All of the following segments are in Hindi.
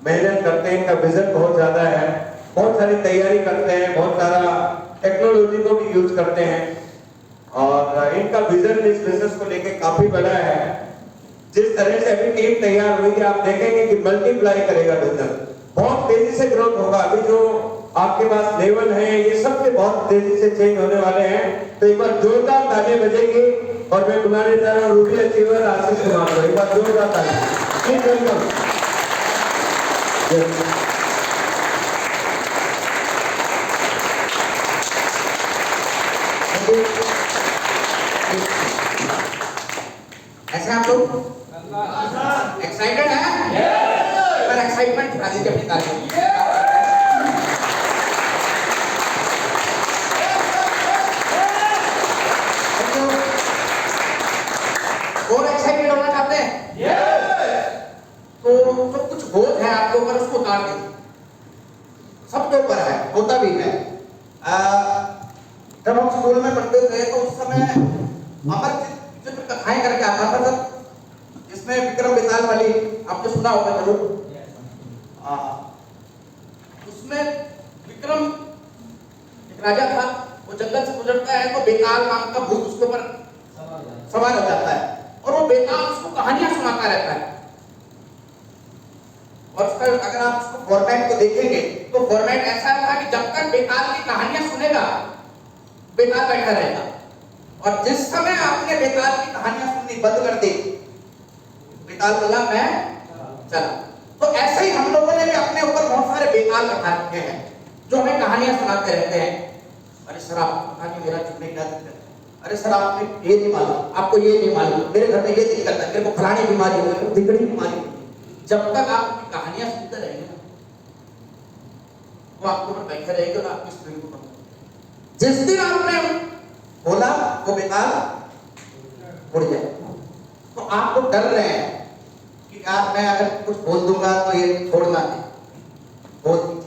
मेहनत करते हैं, इनका विजन बहुत ज्यादा है, बहुत सारी तैयारी करते हैं, बहुत सारा टेक्नोलॉजी को भी यूज करते हैं और इनका विजन इस बिजनेस को लेके काफी बड़ा है। जिस तरह से अभी टीम तैयार हुई है आप देखेंगे कि मल्टीप्लाई करेगा बिजनेस, बहुत तेजी से ग्रोथ होगा। अभी जो आपके पास लेवल है ये सबसे बहुत तेजी से चेंज होने वाले हैं। तो एक बार जोरदार ताली बजेगी और मैं बुलाने जा रहा हूँ रूबी अचीवर आशीष कुमार को, एक बार जोरदार ताली। Please welcome. ऐसे आप लोग एक्साइटेड हैं? पर एक्साइटमेंट दिखा दीजिए अपनी ताली। और एक्साइटेड होना चाहते हैं? तो जो कुछ बोझ है आपके ऊपर उसको उतार दीजिए। सबके ऊपर है, होता भी है। जब हम स्कूल में पढ़ते थे तो उस समय अमर चित्र कथाएं करके आता था सर, जिसमें विक्रम बेताल वाली आपने सुना होगा जरूर। उसमें विक्रम एक राजा था, वो जंगल से गुजरता है तो बेताल नाम का भूत उसके ऊपर सवार हो जाता है और वो बेताल उसको कहानियां सुनाता रहता है। और उसका अगर आप उसको फॉर्मेट को देखेंगे तो फॉर्मेट ऐसा था कि जब तक बेताल की कहानियां सुनेगा बेताल बैठा रहेगा, और जिस समय आपने बेताल की कहानियां सुननी बंद कर दी बेताल बोला मैं चला। तो ऐसे ही हम लोगों ने भी अपने ऊपर बहुत सारे बेताल रखा रखे हैं जो हमें कहानियां सुनाते रहते हैं। अरे सर आपको पता नहीं मेरा कितने क्या दिक्कत है, अरे सर आपने ये नहीं मालूम, आपको ये नहीं मालूम, मेरे घर में ये दिक्कत है, मेरे को फलानी बीमारी हो, मेरे को ढिकड़ी बीमारी हो। जब तक आप कहानियां सुनते रहेंगे ना वो आपके ऊपर बैठे रहेंगे और आपकी स्पीड को कम। जिस दिन आपने बोला वो बेताल उड़ जाए। तो आप लोग डर रहे हैं कि यार मैं अगर कुछ बोल दूंगा तो ये छोड़ना नहीं, बोल दीजिए।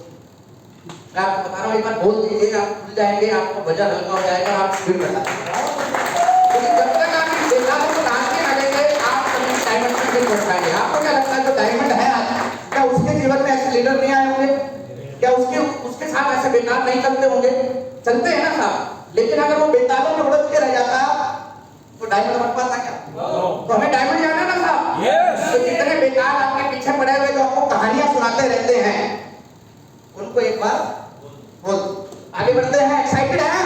मैं आपको बता रहा हूँ एक बार बोल दीजिए, आप खुल जाएंगे, आपको वजन हल्का हो जाएगा, आप स्पीड बढ़ा देंगे। जब तक आप इन बेतालों को डांटने लगेंगे आप कभी डायमंड तक नहीं पहुंच पाएंगे। आपको क्या लगता है जो डायमंड है आज, क्या उसके जीवन में ऐसे लीडर नहीं आए होंगे? क्या उसके साथ ऐसे बेताल नहीं चलते होंगे? चलते हैं ना साहब। लेकिन अगर वो बेतालों में उड़द के रह जाता तो डायमंड बन पाता क्या? तो हमें डायमंड जाना ना साहब। तो जितने बेताल आपके पीछे पड़े हुए जो आपको कहानियां सुनाते रहते हैं उनको एक बार बोल आगे बढ़ते हैं। एक्साइटेड हैं?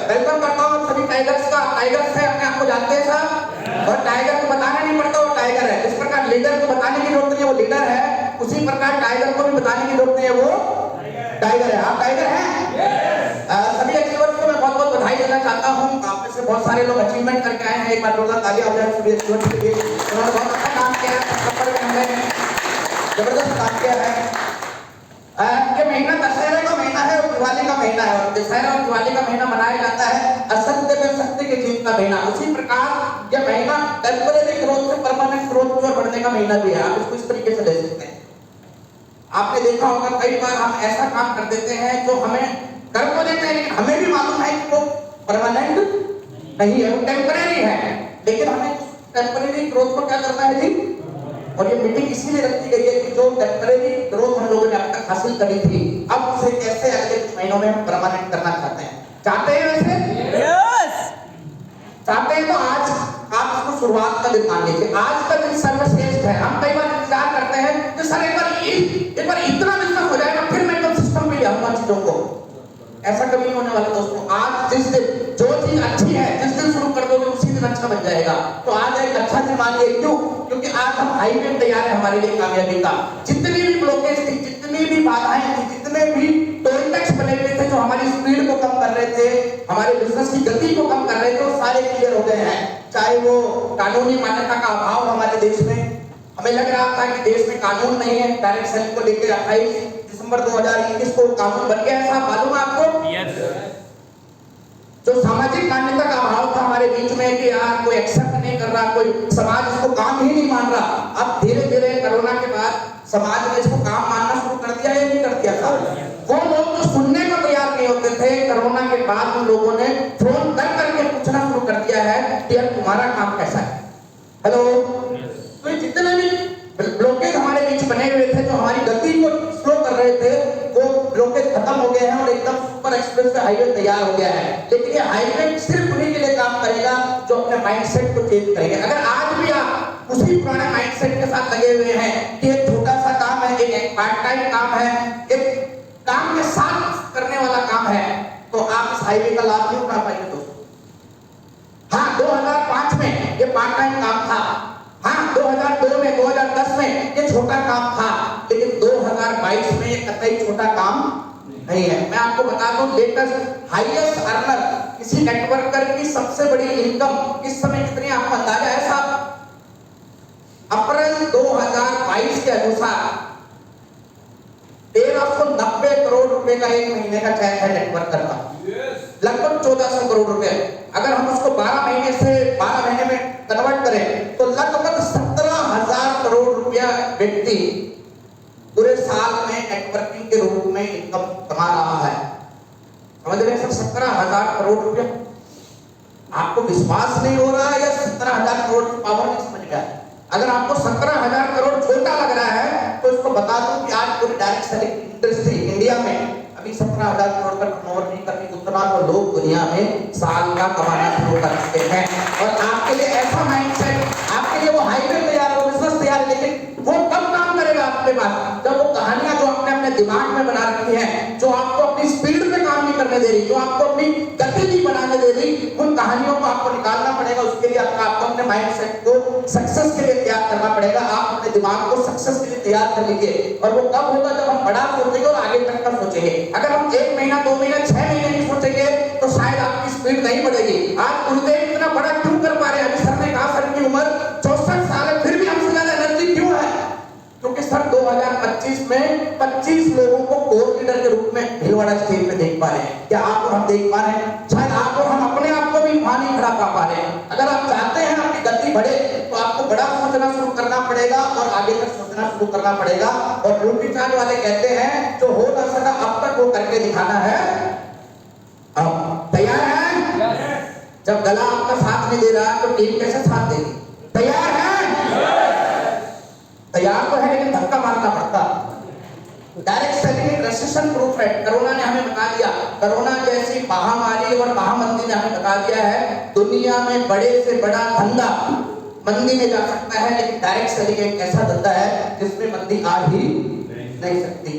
वेलकम करता हूँ सभी टाइगर्स का। टाइगर्स है अपने आपको जानते हैं साहब, और टाइगर को बताना नहीं पड़ता वो टाइगर है। जिस प्रकार लीडर को बताने की जरूरत नहीं है वो लीडर है, उसी प्रकार टाइगर को भी बताने की जरूरत नहीं है वो टाइगर है। आप टाइगर हैं? सभी अचीवर्स को मैं बहुत बहुत बधाई देना चाहता हूँ। आप में से बहुत सारे लोग अचीवमेंट करके आए हैं, एक बार जोरदार तालियां हो जाए सभी अचीवर्स के लिए। उन्होंने बहुत अच्छा काम किया है, जबरदस्त काम किया है। ये महीना दशहरे का महीना है और दिवाली का महीना है, और दशहरा और दिवाली का महीना मनाया जाता है असत्य पे सत्य की जीत का महीना। उसी प्रकार यह महीना टेम्परेरी ग्रोथ से परमानेंट ग्रोथ की ओर बढ़ने का महीना भी है। आप इसको इस तरीके से ले सकते हैं। आपने देखा होगा कई बार हम ऐसा काम कर देते हैं जो हमें कर तो देते हैं लेकिन हमें भी मालूम है कि वो परमानेंट नहीं है, वो टेम्परेरी है। लेकिन हमें टेम्परेरी ग्रोथ को क्या करना है जी? और ये मीटिंग इसीलिए रखी गई है कि जो टेम्परेरी ग्रोथ हम लोगों ने अब तक हासिल करी थी अब उसे कैसे अगले कुछ महीनों में हम परमानेंट करना चाहते हैं। चाहते हैं वैसे? यस। चाहते हैं तो आज आप इसको शुरुआत का दिन मान लीजिए। आज का दिन सर्वश्रेष्ठ है। हम कई बार इंतजार करते हैं कि सर एक बार इतना बिजनेस हो जाएगा फिर मैं एकदम सिस्टम पे ले आऊंगा चीजों को। ऐसा कभी नहीं होने वाला दोस्तों। आज जिस दिन जो चीज अच्छी है जिस दिन शुरू कर दोगे उसी दिन अच्छा बन जाएगा। तो आज एक अच्छा दिन मानिए। क्यों? क्योंकि आज हम हाईवे तैयार है हमारे लिए कामयाबी का। जितनी भी ब्लॉकेज थी, जितनी भी बाधाएं थी, जितने भी टोल टैक्स बने हुए थे जो हमारी स्पीड को कम कर रहे थे, हमारे बिजनेस की गति को कम कर रहे थे, वो सारे क्लियर हो गए हैं। चाहे वो कानूनी मान्यता का अभाव हमारे देश में, हमें लग रहा था कि देश में कानून नहीं है। डायरेक्ट सेलिंग को लेकर 28 दिसंबर 2021 को कानून बन गया है साहब, मालूम है आपको? यस। जो सामाजिक मान्यता का अभाव था हमारे बीच में कि यार कोई एक्सेप्ट नहीं कर रहा, कोई समाज इसको काम ही नहीं मान रहा। अब धीरे धीरे कोरोना के बाद समाज ने इसको काम मानना शुरू कर दिया या नहीं कर दिया था? वो लोग जो सुनने को तैयार नहीं होते थे, कोरोना के बाद उन लोगों ने फोन कर करके पूछना शुरू कर दिया है कि यार तुम्हारा काम कैसा है। हेलो। तो जितने भी ब्लॉकेज हमारे बीच बने हुए थे जो हमारी सुपर एक्सप्रेस वे हाईवे तैयार हो गया है, लेकिन ये हाईवे सिर्फ उन्हीं के लिए काम करेगा जो अपने माइंडसेट को चेंज करेंगे। अगर आज भी आप उसी पुराने माइंडसेट के साथ लगे हुए हैं कि एक छोटा सा काम है, एक पार्ट टाइम काम है, एक काम के साथ करने वाला काम है, तो आप इस हाईवे का लाभ नहीं उठा पाएंगे दोस्तों। हाँ, 2005 में ये पार्ट टाइम काम था, हाँ 2002 में 2010 में ये छोटा काम था, लेकिन 2022 में ये कतई छोटा काम नहीं है। मैं आपको बता दूं, लेटेस्ट हाईएस्ट अर्नर किसी नेटवर्कर की सबसे बड़ी इनकम इस समय कितनी, आपको अंदाजा है साहब? अप्रैल 2022 के अनुसार 1390 करोड़ रुपए का एक महीने का चेक है नेटवर्कर का, लगभग 1400 करोड़ रुपए। अगर हम उसको 12 महीने में कन्वर्ट करें तो लगभग 17,000 करोड़ रुपया व्यक्ति पूरे साल में नेटवर्किंग के रूप में इनकम कमा रहा है। समझ रहे हैं सर? 17,000 करोड़ रुपया। आपको विश्वास नहीं हो रहा है या 17,000 करोड़ की पावर नहीं समझ गया? अगर आपको 17,000 करोड़ छोटा लग रहा है तो इसको बता दूं कि आज पूरी डायरेक्ट सेलिंग इंडस्ट्री इंडिया में अभी 17,000 करोड़ का टर्नओवर नहीं करती, उतना तो लोग दुनिया में साल का कमाना शुरू कर चुके हैं। और आपके लिए ऐसा माइंडसेट, आपके लिए वो हाईवे तैयार है, वो बिजनेस तैयार है, लेकिन वो कब काम करेगा आपके पास? जब वो कहानियां जो आपने अपने दिमाग में बना रखी है, जो आपको अपनी स्पीड में काम नहीं करने दे रही, जो आपको अपनी गति नहीं बनाने दे रही, उन कहानियों को आपको निकालना पड़ेगा। उसके लिए आपको अपने माइंडसेट को सक्सेस के लिए तैयार करना पड़ेगा। आप अपने दिमाग को सक्सेस के लिए तैयार कर लीजिए, और वो कब होगा? जब हम बड़ा सोचेंगे और आगे तक का सोचेंगे। अगर हम 1 महीना 2 महीना 6 महीने की सोचेंगे तो शायद आपकी स्पीड नहीं बढ़ेगी। आज गुरुदेव इतना बड़ा क्यों कर पा रहे हैं? अभी सर ने कहा सर की उम्र 64 साल है, फिर भी हमसे ज्यादा एनर्जी क्यों है? क्योंकि सर 2025 में 25 लोगों को कोर लीडर के रूप में भीलवाड़ा स्टेट में देख पा रहे हैं। क्या आप और हम देख पा रहे हैं? शायद आप और हम अपने आप को भी वहां नहीं खड़ा पा रहे हैं। अगर आप चाहते हैं आपकी गति बढ़े तो आपको बड़ा सोचना शुरू करना पड़ेगा और आगे तक सोचना शुरू करना पड़ेगा। और ब्यूटी चार्ट वाले कहते हैं जो हो ना सका अब तक वो करके दिखाना है। अब तैयार है? जब गला आपका साथ नहीं दे रहा तो टीम कैसे साथ देगी? तैयार है? तैयार तो है, लेकिन धक्का मारना पड़ता। डायरेक्ट सेलिंग एक रेसिशन प्रूफ है। कोरोना ने हमें बता दिया, कोरोना जैसी महामारी और महामंदी ने हमें बता दिया है दुनिया में बड़े से बड़ा धंधा मंदी में जा सकता है, लेकिन डायरेक्ट सेलिंग एक ऐसा धंधा है जिसमें मंदी आ ही नहीं सकती।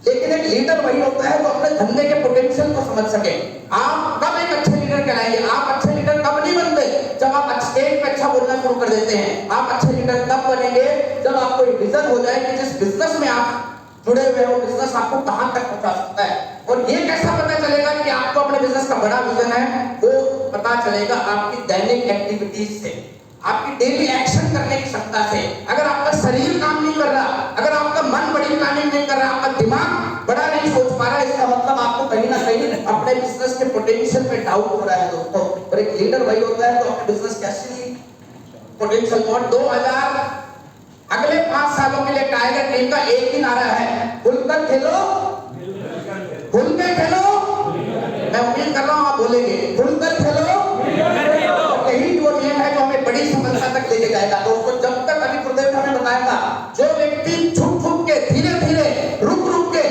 लेकिन एक लीडर वही होता है जो अपने धंधे के पोटेंशियल को समझ सके। आप कब एक अच्छे लीडर कहलाएंगे? आप अच्छे लीडर कब नहीं बनते? जब आप स्टेज पे अच्छा बोलना शुरू कर देते हैं। आप अच्छे लीडर तब बनेंगे जब आपको एक विजन हो जाए कि जिस बिजनेस में आप जुड़े हुए हो, बिजनेस आपको कहां तक पहुंचा सकता है। और ये कैसा पता चलेगा कि आपको अपने बिजनेस का बड़ा विजन है? वो पता चलेगा आपकी दैनिक एक्टिविटीज से, आपकी डेली एक्शन करने की क्षमता से। अगर आपका शरीर काम नहीं कर रहा, अगर आपका मन बड़ी प्लानिंग नहीं कर रहा, आपका दिमाग बड़ा नहीं सोच पा रहा, इसका मतलब आपको कहीं ना कहीं अपने बिजनेस के पोटेंशियल पे डाउट हो रहा है दोस्तों। और एक लीडर वही होता है जो अपने बिजनेस के असली पोटेंशियल और 2000 अगले 5 सालों के लिए टाइगर टीम का एक ही नारा है, खुलकर खेलो, खुल के खेलो। मैं उम्मीद कर रहा हूं आप बोलेंगे खुलकर खेलो। यही वो नियम है जो हमें बड़ी सफलता तक लेके जाएगा दोस्तों। जब तक अभी गुरुदेव हमें बताएगा जो व्यक्ति छुप छुप के धीरे धीरे रुक रुक के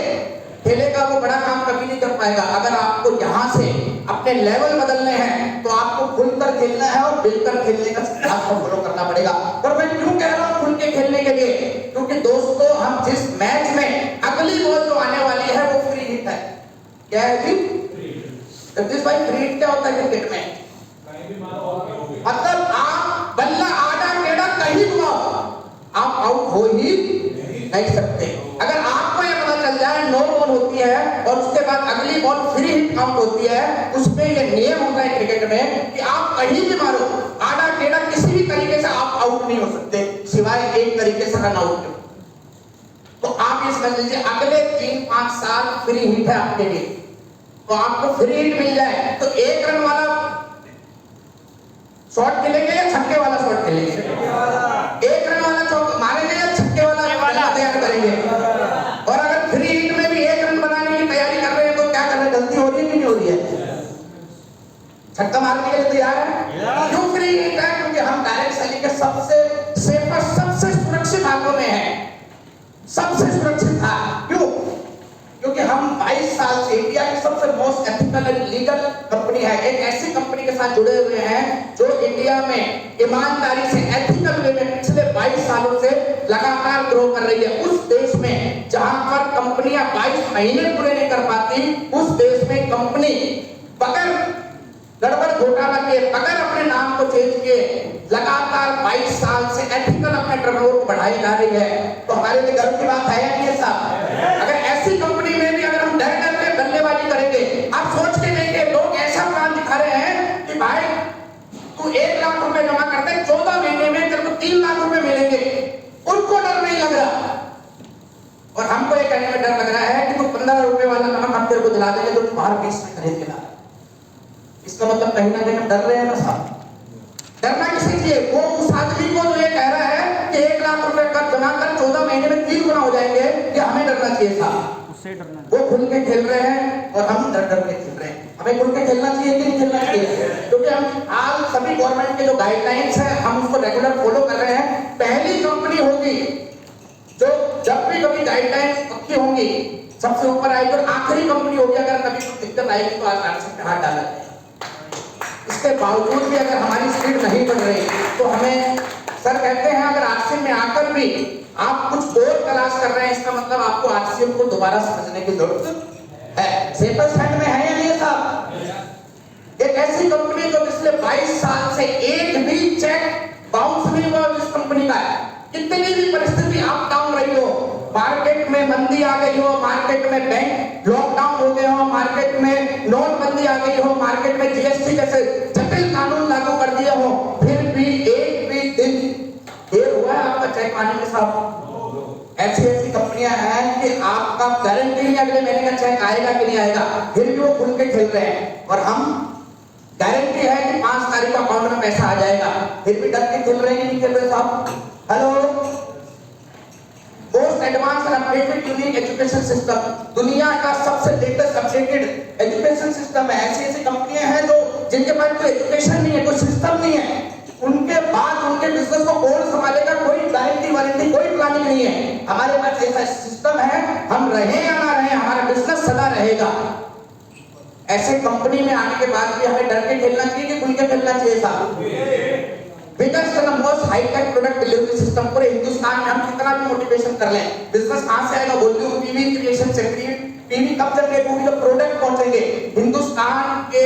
खेलेगा वो बड़ा काम कभी नहीं कर पाएगा। अगर आपको यहाँ से अपने लेवल बदलने हैं तो आपको खुलकर खेलना है और मिलकर खेलने का सिद्धांत को फॉलो करना पड़ेगा। और मैं क्यों कह रहा हूँ खुल के खेलने के लिए? क्योंकि दोस्तों हम जिस मैच में अगली बॉल जो आने वाली है वो फ्री हिट है। क्या है जी? जगदीश भाई, फ्री हिट क्या होता है क्रिकेट में? मतलब आप बल्ला आड़ा टेढ़ा कहीं घुमाओ, आप आउट हो ही नहीं सकते। अगर आपको ये पता चल जाए नो बॉल होती है और उसके बाद अगली बॉल फ्री हिट काउंट होती है, उसमें ये नियम होता है क्रिकेट में कि आप कहीं भी मारो, आड़ा टेढ़ा किसी भी तरीके से आप आउट नहीं हो सकते सिवाय एक तरीके से रन आउट। तो आप ये समझ लीजिए अगले 3-5 साल फ्री हिट है आपके लिए। तो आपको फ्री हिट मिल जाए तो 1 रन वाला शॉट खेलेंगे या छक्के वाला शॉट खेलेंगे? 1 रन वाला चौका मारेंगे या छक्के वाला तैयार करेंगे? और अगर फ्री हिट में भी 1 रन बनाने की तैयारी कर रहे हैं तो क्या कर रहे हैं? गलती हो रही है कि नहीं हो रही है? छक्का मारने के लिए तैयार है? क्यों फ्री हिट है? क्योंकि हम डायरेक्ट सेलिंग के सबसे सेफेस्ट, सबसे सुरक्षित हाथों में है, सबसे सुरक्षित था। क्यों? क्योंकि हम 22 22 साल से इंडिया की सबसे most ethical and legal company है। एक ऐसी कंपनी के साथ जुड़े हुए हैं जो इंडिया में ईमानदारी से एथिकल वे में पिछले 22 सालों से लगातार ग्रो कर रही है। उस देश में जहां पर कंपनियां 22 महीने पूरे नहीं कर पाती, उस देश में कंपनी बगैर गड़बड़ घोटाला के, बगैर अपने नाम को चेंज किए लगातार 22 साल से एथिकल अपने टर्नओवर को बढ़ाई जा रही है। तो हमारे लिए गर्व की बात है या नहीं साहब? अगर ऐसी कंपनी में भी अगर हम डर डर के बल्लेबाजी करेंगे, आप सोच के देखिए, लोग ऐसा प्लान दिखा रहे हैं कि भाई तू 1 लाख रुपए जमा करते हैं, 14 महीने में तेरे को 3 लाख रुपए मिलेंगे। उनको डर नहीं लग रहा और हमको ये कहने में डर लग रहा है कि तू 15 रुपए वाला नमक हम तेरे को दिला देंगे तो तुम्हारा 20 में खरीद के ला। इसका मतलब कहीं ना कहीं हम डर रहे हैं ना साहब। डरना किसी चाहिए? वो उस आदमी को जो ये कह रहा है कि 1 लाख रुपए कर जमा कर 14 महीने में 3 गुना हो जाएंगे, ये हमें डरना चाहिए साहब। उससे डरना, वो खुल के खेल रहे हैं और हम डर डर के खेल रहे हैं। हमें खुल के खेलना चाहिए कि नहीं खेलना चाहिए? क्योंकि हम आज सभी गवर्नमेंट के जो गाइडलाइंस है हम उसको रेगुलर फॉलो कर रहे हैं। पहली कंपनी होगी जो जब भी कभी गाइडलाइंस पक्की होंगी सबसे ऊपर आएगी, और आखिरी कंपनी होगी अगर कभी कोई दिक्कत आएगी तो आरसी पे हाथ डाला जाएगा। इसके बावजूद भी अगर हमारी स्पीड नहीं बढ़ रही तो हमें सर कहते हैं अगर आरसीएम में आकर भी आप कुछ और तलाश कर रहे हैं, इसका मतलब आपको आरसीएम को दोबारा समझने की जरूरत है। सेफेस्ट हैंड में है या नहीं साहब? एक ऐसी कंपनी जो पिछले 22 साल से एक भी चेक बाउंस नहीं हुआ जिस कंपनी का है। कितनी भी परिस्थिति अप डाउन रही हो, मार्केट में मंदी आ गई हो, मार्केट में बैंक लॉकडाउन हो गए हो, मार्केट में नोटबंदी आ गई हो, मार्केट में जीएसटी जैसे जटिल कानून लागू कर दिए हो, फिर भी एक भी दिन देर हुआ है आपका चेक आने में साहब। ऐसी ऐसी कंपनियां हैं कि आपका गारंटी नहीं अगले महीने का चेक आएगा कि नहीं आएगा, फिर भी वो खुल के खेल रहे हैं। और हम गारंटी है कि 5 तारीख को अकाउंट में पैसा आ जाएगा, फिर भी डर के खेल रहे हैं कि नहीं खेल रहे साहब? Hello, most advance and updated unique education system, दुनिया का सबसे लेटेस्ट अपडेटेड एजुकेशन सिस्टम है। ऐसी ऐसी कंपनियां हैं जो जिनके पास कोई एजुकेशन नहीं है, कोई सिस्टम नहीं है, उनके बाद उनके बिजनेस को कौन संभालेगा, कोई गारंटी वारंटी कोई प्लानिंग नहीं है। हमारे पास ऐसा सिस्टम है, हम रहे या ना रहे हमारा बिजनेस सदा रहेगा। ऐसे कंपनी में आने के बाद भी हमें डर के खेलना चाहिए कि खुल के खेलना चाहिए साहब? Biggest and most hi tech product delivery system पूरे हिंदुस्तान में हम कितना भी मोटिवेशन कर लें, बिजनेस कहां से आएगा? बोलती हूँ पीवी क्रिएशन से। पीवी कब जनरेट होगी? जब प्रोडक्ट पहुंचेंगे। हिंदुस्तान के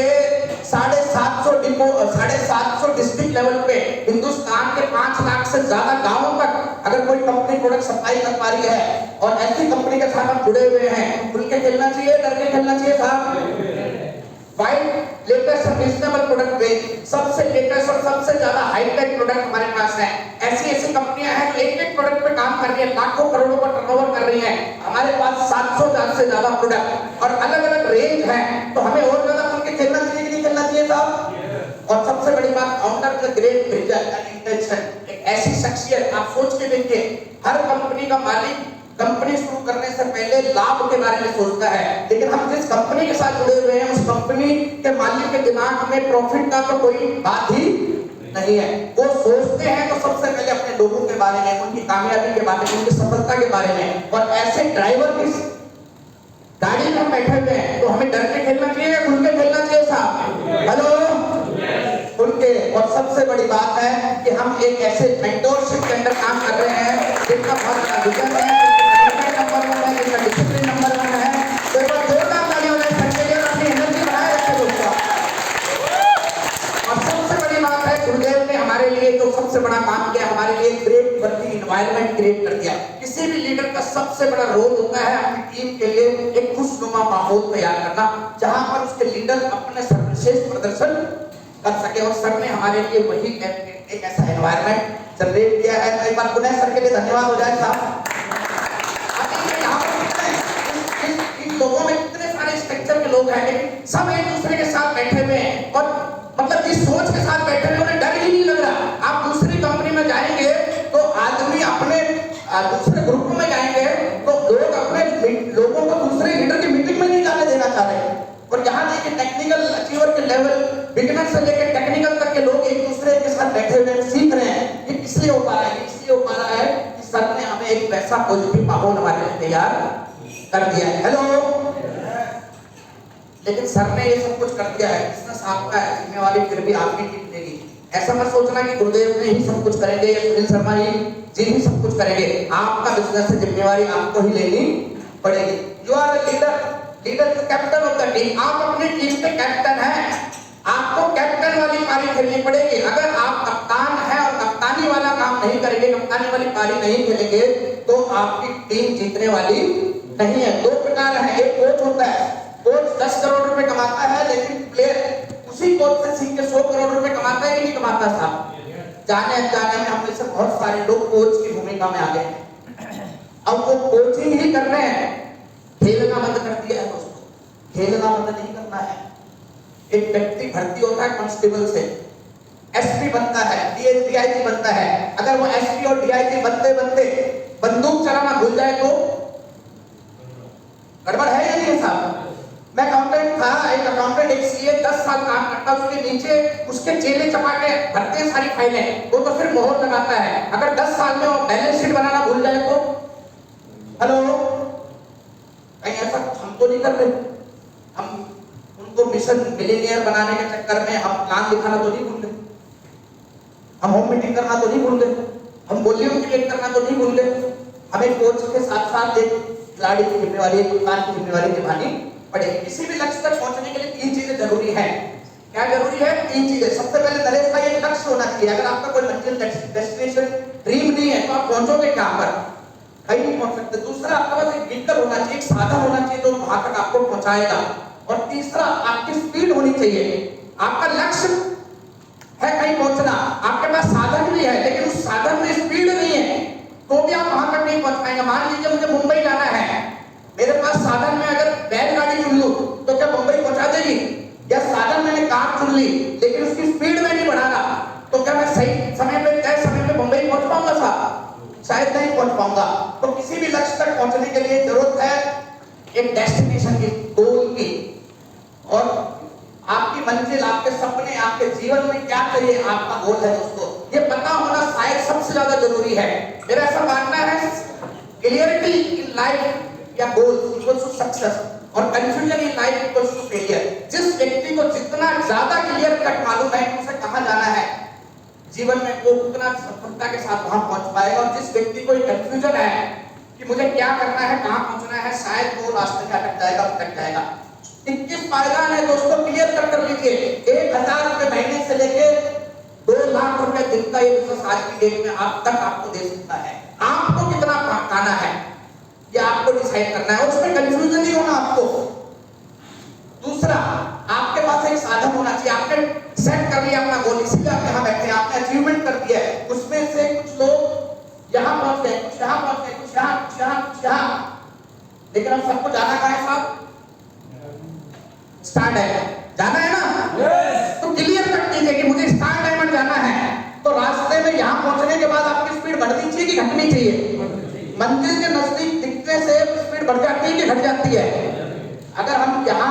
750 डिपो, 750 डिस्ट्रिक्ट लेवल पे हिंदुस्तान के 5 लाख से ज्यादा गांवों तक अगर कोई कंपनी प्रोडक्ट सप्लाई कर पा रही है और ऐसी कंपनी के साथ हम जुड़े हुए हैं, खुल के खेलना चाहिए, डर के खेलना चाहिए साहब? वाइड लेटेस्ट और रीजनेबल प्रोडक्ट रेंज, सबसे लेटेस्ट और सबसे ज्यादा हाईटेक प्रोडक्ट हमारे पास है। ऐसी ऐसी कंपनियां हैं जो एक एक प्रोडक्ट पे काम कर रही है, लाखों करोड़ों का टर्नओवर कर रही हैं। हमारे पास 700 से ज्यादा प्रोडक्ट और अलग अलग रेंज है, तो हमें और ज्यादा उनके खेलना चाहिए कि नहीं खेलना चाहिए साहब? और सबसे बड़ी बात, founder the great vision and intention, एक ऐसी शख्सियत, आप सोच के देखिए, हर कंपनी का मालिक कंपनी शुरू करने से पहले लाभ के बारे में सोचता है, लेकिन हम जिस कंपनी के साथ जुड़े हुए हैं उस कंपनी के मालिक के दिमाग में प्रॉफिट का तो कोई बात ही नहीं है। वो सोचते हैं तो सबसे पहले अपने लोगों के बारे में, उनकी कामयाबी के बारे में, उनकी सफलता के बारे में। और ऐसे ड्राइवर की गाड़ी में बैठे हुए हैं तो हमें डर के खेलना चाहिए या खुल के खेलना चाहिए साहब? हेलो, खुल के। और सबसे बड़ी बात है कि हम एक ऐसे मेंटोरशिप के अंदर काम कर रहे हैं जिनका बहुत बड़ा विजन है, नंबर 1 है, जिनका डिसिप्लिन नंबर 1 है। तो एक बार जोरदार तालियां हो जाए सबके लिए, अपनी एनर्जी बढ़ाए रखें दोस्तों। और सबसे बड़ी बात है, गुरुदेव ने हमारे लिए जो सबसे बड़ा काम किया, हमारे लिए ग्रेट वर्किंग एनवायरनमेंट क्रिएट कर दिया। किसी भी लीडर का सबसे बड़ा रोल होता है अपनी टीम के लिए एक खुशनुमा माहौल तैयार करना, जहां पर उसके लीडर अपने सर्वश्रेष्ठ प्रदर्शन कर सके। और सर ने हमारे लिए वही एक ऐसा एनवायरनमेंट जनरेट किया है। तो एक बार पुनः सर के लिए धन्यवाद हो जाए साहब। लोगों में कितने सारे स्ट्रक्चर के लोग हैं, लेकिन सब एक दूसरे के साथ बैठे हुए हैं और मतलब जिस सोच के साथ बैठे हुए उन्हें डर ही नहीं लग रहा। आप दूसरी कंपनी में जाएंगे तो आदमी अपने दूसरे ग्रुप में जाएंगे तो लोग अपने लोगों को दूसरे लीडर की मीटिंग में नहीं जाने देना चाह रहे हैं। और यहाँ देखिए टेक्निकल अचीवर के लेवल, बिगिनर से लेकर टेक्निकल तक के लोग एक दूसरे के साथ बैठे हुए सीख रहे हैं। ये इसलिए हो पा रहा है, इसलिए हो पा रहा है कि सर ने हमें एक वैसा पॉजिटिव माहौल हमारे लिए तैयार कर दिया है। हेलो, लेकिन सर ने ये सब कुछ कर दिया है, बिजनेस आपका है, जिम्मेवारी फिर भी आपकी टीम लेगी। ऐसा मत सोचना कि गुरुदेव ने ही सब कुछ करेंगे या सुनील शर्मा जी ही सब कुछ करेंगे। आपका बिजनेस है, जिम्मेवारी आपको ही लेनी पड़ेगी। You are a leader is captain of the team. आप अपनी टीम के कैप्टन हैं, आपको कैप्टन वाली पारी खेलनी पड़ेगी। अगर आप कप्तान हैं और कप्तानी वाला काम नहीं करेंगे, कप्तानी वाली पारी नहीं खेलेंगे, तो आपकी टीम जीतने वाली नहीं है। दो प्रकार है, एक कोच होता है, कोच 10 करोड़ रुपए कमाता है, लेकिन प्लेयर उसी कोच से सीख के 100 करोड़ रुपए कमाता है कि नहीं कमाता साहब? जाने अनजाने में हम में से बहुत सारे लोग कोच की भूमिका में आ गए हैं। अब वो कोचिंग ही कर रहे हैं, खेलना बंद कर दिया है दोस्तों। खेलना बंद नहीं करना है। एक व्यक्ति भर्ती होता है कांस्टेबल से, एसपी बनता है, डीआईजी बनता है। अगर वो एसपी और डीआईजी बनते बनते बंदूक चलाना भूल जाए तो गड़बड़ है या नहीं साहब? मैं अकाउंटेंट था, एक अकाउंटेंट एक सीए 10 साल काम करता, उसके नीचे उसके चेले चपाटे भरते हैं सारी फाइलें, वो तो फिर मोहर लगाता है। अगर 10 साल में वो बैलेंस शीट बनाना भूल जाए तो हेलो, कहीं ऐसा हम तो नहीं कर रहे? हम उनको मिशन मिलियनियर बनाने के चक्कर में हम प्लान दिखाना तो नहीं भूल गए, हम होम मीटिंग करना तो नहीं भूल गए, हम वॉल्यूम क्रिएट करना तो नहीं भूल गए। हमें कोच के साथ साथ एक खिलाड़ी की जिम्मेवारी, एक कप्तान की जिम्मेवारी निभानी पड़ेगी। किसी भी लक्ष्य तक पहुंचने के लिए 3 चीजें जरूरी है। क्या जरूरी है? 3 चीजें। सबसे पहले नरेश का एक लक्ष्य होना चाहिए। अगर आपका कोई मंजिल, डेस्टिनेशन, ड्रीम नहीं है तो आप पहुंचोगे कहां पर? कहीं नहीं पहुंच सकते। दूसरा, आपका पास एक व्हीकल होना चाहिए, एक साधन होना चाहिए जो वहां तक आपको पहुंचाएगा। और तीसरा, आपकी स्पीड होनी चाहिए। आपका लक्ष्य है कहीं पहुंचना, आपके पास साधन भी है, लेकिन उस साधन में स्पीड नहीं है तो भी आप वहां तक नहीं पहुंच पाएंगे। मान लीजिए मुझे मुंबई जाना है, मेरे पास साधन में अगर बैलगाड़ी चुन लूं तो क्या मुंबई पहुंचा देगी? या साधन मैंने कार चुन ली लेकिन उसकी स्पीड में नहीं बढ़ा रहा तो क्या मैं सही समय पे, तय समय पे मुंबई पहुंच पाऊंगा साहब? शायद नहीं पहुंच पाऊंगा। तो किसी भी लक्ष्य तक पहुंचने के लिए जरूरत है एक डेस्टिनेशन की, गोल की। और आपकी मंजिल, आपके सपने, आपके जीवन में क्या चाहिए, आपका गोल है दोस्तों, ये पता होना शायद सबसे ज्यादा जरूरी है। मेरा ऐसा मानना है, क्लियरिटी इन लाइफ या गोल्स इक्वल्स टू सक्सेस और confusion in life equals to failure. जिस व्यक्ति को जितना ज्यादा क्लियर कट मालूम है कि उसे कहां जाना है जीवन में, वो उतना सफलता के साथ वहां पहुंच पाएगा। और जिस व्यक्ति को कंफ्यूजन है कि मुझे क्या करना है, कहां पहुंचना है, शायद वो रास्ते में अटक जाएगा, भटक जाएगा। 21 पायदान है दोस्तों, क्लियर कर लीजिए। 1000 रुपए महीने से लेके 2 लाख रुपए दिन का ये बिजनेस आज की डेट में आप तक आपको दे सकता है। आपको कितना पाना है ये आपको डिसाइड करना है, उसमें कंफ्यूजन नहीं होना आपको। दूसरा, आपके पास एक साधन होना चाहिए। आपने सेट कर लिया अपना गोल, इसीलिए आप यहाँ बैठे हैं, आपने अचीवमेंट कर दिया है। उसमें से कुछ लोग यहाँ पहुंच गए, कुछ यहाँ पहुंच गए, कुछ यहाँ, कुछ यहाँ, कुछ यहाँ, लेकिन हम सबको जाना कहाँ है साहब? स्टार डायमंड जाना है ना? तो क्लियर कट कीजिए कि मुझे स्टार डायमंड जाना है। तो रास्ते में यहाँ पहुंचने के बाद आपकी स्पीड बढ़नी चाहिए कि घटनी चाहिए? मंजिल के नजदीक दिखने से स्पीड बढ़ जाती है कि घट जाती है? अगर हम यहाँ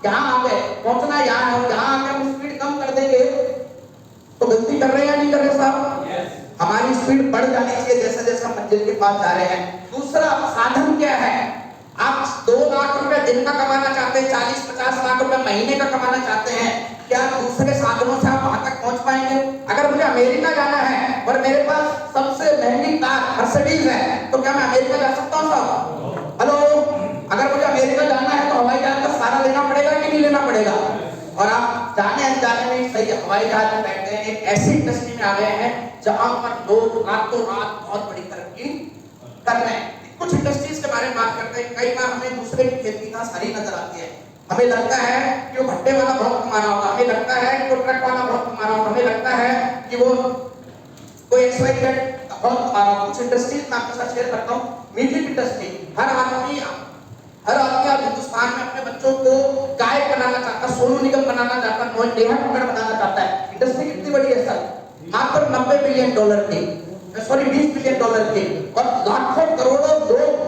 आ गए, पहुंचना यहाँ है, यहाँ आकर हम स्पीड कम कर देंगे तो गलती कर रहे हैं या नहीं कर रहे साहब? हमारी स्पीड बढ़ जानी चाहिए जैसे जैसे हम मंजिल के पास जा रहे हैं। दूसरा साधन क्या है? आप 2 लाख रुपए दिन का कमाना चाहते हैं, 40-50 लाख रुपए महीने का कमाना चाहते हैं, क्या दूसरे साधनों से आप वहां तक पहुंच पाएंगे? अगर मुझे अमेरिका जाना है और मेरे पास सबसे महंगी कार मर्सिडीज है तो क्या मैं अमेरिका जा सकता हूं साहब? हेलो, अगर मुझे अमेरिका जाना है तो हवाई जहाज का सहारा लेना पड़ेगा कि नहीं लेना पड़ेगा? और आप जाने अनजाने में सही हवाई जहाज में बैठते हैं, एक ऐसी इंडस्ट्री में आ गए हैं जहां पर लोग रातों रात बहुत बड़ी तरक्की कर रहे हैं। कुछ इंडस्ट्रीज के बारे में बात करते हैं, कई बार हमें दूसरे की खेती का सारी नजर आती है। हमें लगता है कि वो भट्टे वाला बहुत कमा रहा होगा, हमें लगता है कि वो ट्रक वाला बहुत कमा रहा होगा, हमें लगता है कि वो कोई एक्सवाइजेड बहुत कमा रहा होगा। कुछ इंडस्ट्रीज में आपके साथ शेयर करता हूँ। म्यूजिक इंडस्ट्री, हर आदमी आज हिंदुस्तान में अपने बच्चों को गायक बनाना चाहता है, सोनू निगम बनाना चाहता है, नेहा कक्कड़ बनाना चाहता है। इंडस्ट्री कितनी बड़ी है सर? मात्र $90 बिलियन की, सॉरी $20 बिलियन की। और लाखों करोड़ों लोग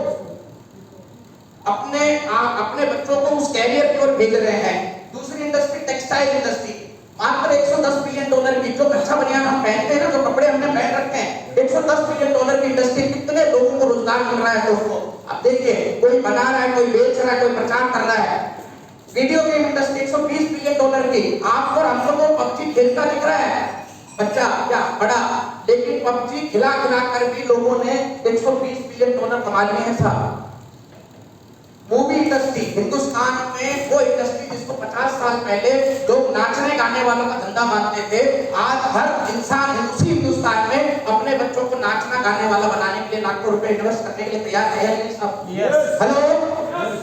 अपने बच्चों को उस कैरियर की ओर भेज रहे हैं। दूसरी इंडस्ट्री टेक्सटाइल इंडस्ट्री, मात्र $110 बिलियन की। जो कच्चा बनियान हम पहनते हैं ना, जो कपड़े हमने पहन रखे हैं, $110 बिलियन की इंडस्ट्री। कितने लोगों को रोजगार मिल रहा है दोस्तों? अब देखिए, कोई बना रहा है, कोई बेच रहा है, कोई प्रचार कर रहा है। Video game industry 120 billion dollar की। आपको और हमको तो पबजी खेलता दिख रहा है, बच्चा या बड़ा, लेकिन पबजी खिला खिला कर भी लोगों ने 120 बिलियन डॉलर कमा लिए हैं साहब। मूवी इंडस्ट्री हिंदुस्तान में वो इंडस्ट्री जिसको 50 साल पहले लोग नाचने गाने वालों का धंधा मानते थे, आज हर इंसान उसी हिंदुस्तान में अपने बच्चों को नाचना गाने वाला बनाने के लिए लाखों रुपए इन्वेस्ट करने के लिए तैयार है नहीं साहब? हेलो,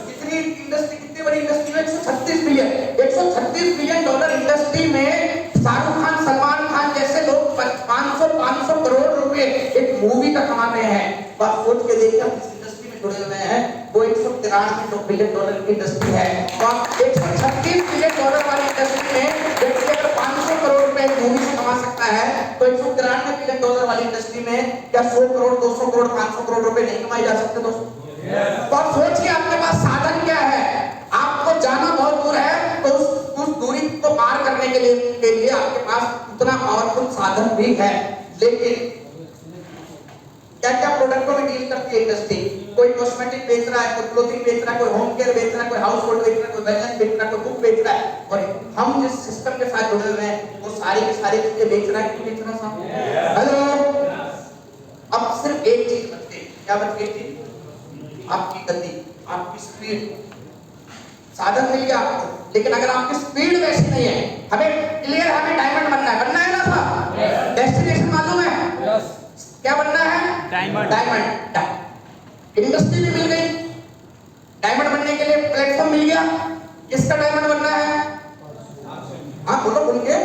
कितनी इंडस्ट्री, कितनी बड़ी इंडस्ट्री है? 136 बिलियन, 136 बिलियन डॉलर इंडस्ट्री में शाहरुख खान, सलमान खान जैसे लोग 500 करोड़ रुपए एक मूवी का कमा रहे हैं। बस सोच के देखिए आप इस इंडस्ट्री में जुड़े हुए हैं। वो 193 बिलियन डॉलर की इंडस्ट्री है, तो आप 136 बिलियन डॉलर वाली इंडस्ट्री में व्यक्ति अगर 500 करोड़ रुपए मूवी से कमा सकता है, तो 193 बिलियन डॉलर वाली इंडस्ट्री में क्या 100 करोड़, 200 करोड़, 500 करोड़ रुपए नहीं कमाए जा सकते दोस्तों? तो आप सोचिए आपके पास साधन क्या है। आपको जाना बहुत दूर है, तो उस दूरी को पार करने के लिए आपके पास उतना पावरफुल साधन भी है। लेकिन क्या क्या प्रोडक्टों में डील करती है इंडस्ट्री? कोई कॉस्मेटिक बेच रहा है, कोई क्लोथिंग बेच रहा है, कोई होम केयर बेच रहा है, कोई हाउस होल्ड बेच रहा है, कोई वेलनेस बेच रहा है, कोई बुक बेच रहा है। और हम जिस सिस्टम के साथ जुड़े हुए हैं वो सारी की सारी चीजें बेच रहा है, क्यों बेच रहा है साहब? हेलो, अब सिर्फ एक चीज बच गई। क्या बच गई थी? आपकी गति, आपकी स्पीड। साधन मिल गया आपको, लेकिन अगर आपकी स्पीड वैसी नहीं है, हमें क्लियर, हमें डायमंड बनना है ना साहब? डेस्टिनेशन मालूम है? क्या बनना है? डायमंड। डायमंड इंडस्ट्री भी मिल गई, डायमंड बनने के लिए प्लेटफॉर्म मिल गया। किसका डायमंड बनना है? हाँ बोलो, बोल के